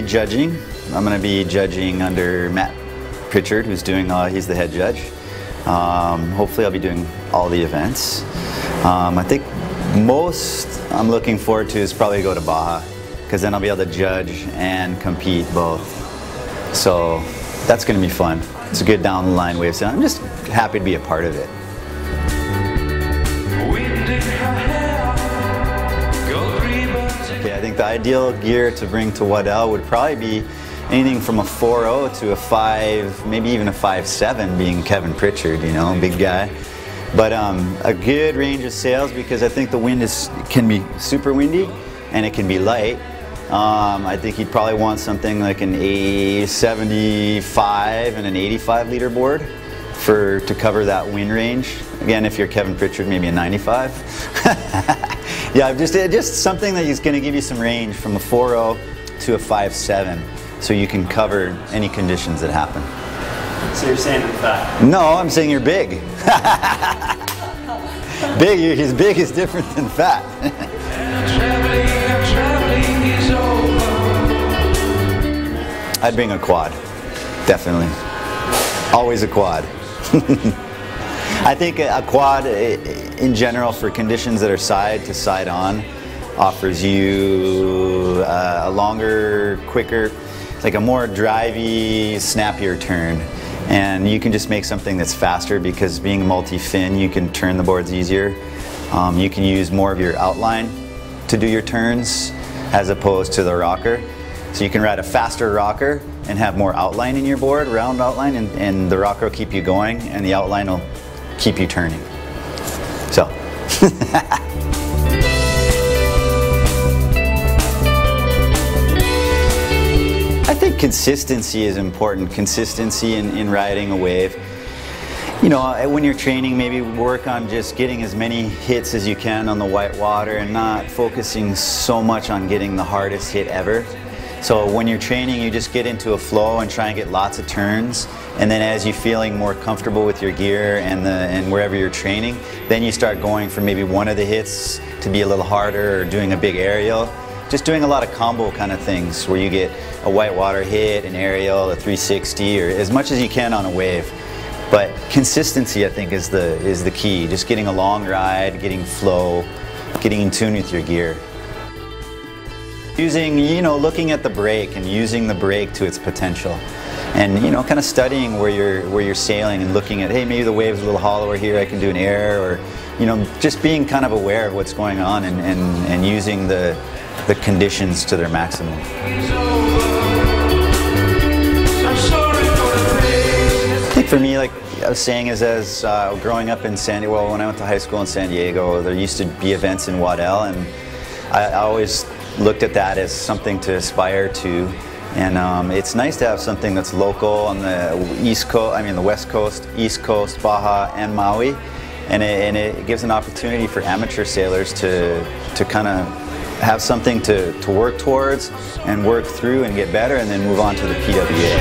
be judging. I'm going to be judging under Matt Pritchard, who's doing, he's the head judge. Hopefully I'll be doing all the events. I think most I'm looking forward to is probably go to Baja, because then I'll be able to judge and compete both. So that's going to be fun. It's a good down the line way of saying I'm just happy to be a part of it. Okay, I think the ideal gear to bring to Waddell would probably be anything from a 4.0 to a 5, maybe even a 5.7, being Kevin Pritchard, you know, big guy. But a good range of sails, because I think the wind can be super windy and it can be light. I think you'd probably want something like an A75 and an 85 liter board to cover that wind range. Again, if you're Kevin Pritchard, maybe a 95. Yeah, just something that is going to give you some range from a 4.0 to a 5.7, so you can cover any conditions that happen. So you're saying I'm fat? No, I'm saying you're big. Big is different than fat. I'd bring a quad, definitely. Always a quad. I think a quad, in general, for conditions that are side to side on, offers you a longer, quicker, like a more drivey, snappier turn. And you can just make something that's faster, because being multi-fin, you can turn the boards easier. You can use more of your outline to do your turns as opposed to the rocker. So you can ride a faster rocker and have more outline in your board, round outline, and the rocker will keep you going and the outline will keep you turning. So. I think consistency is important, consistency in riding a wave. You know, when you're training, maybe work on just getting as many hits as you can on the white water and not focusing so much on getting the hardest hit ever. So when you're training, you just get into a flow and try and get lots of turns, and then as you're feeling more comfortable with your gear and wherever you're training, then you start going for maybe one of the hits to be a little harder, or doing a big aerial. Just doing a lot of combo kind of things where you get a whitewater hit, an aerial, a 360, or as much as you can on a wave. But consistency, I think, is the key. Just getting a long ride, getting flow, getting in tune with your gear. Using, you know, looking at the brake and using the brake to its potential, and, you know, kind of studying where you're sailing and looking at, hey, maybe the wave's a little hollower here, I can do an air, or, you know, just being kind of aware of what's going on and using the conditions to their maximum. I think for me, like I was saying, is as growing up in San Diego, well, when I went to high school in San Diego, there used to be events in Waddell, and I always looked at that as something to aspire to. And it's nice to have something that's local on the East Coast, I mean the West Coast, East Coast, Baja, and Maui. And it gives an opportunity for amateur sailors to kind of have something to work towards and work through and get better, and then move on to the PWA.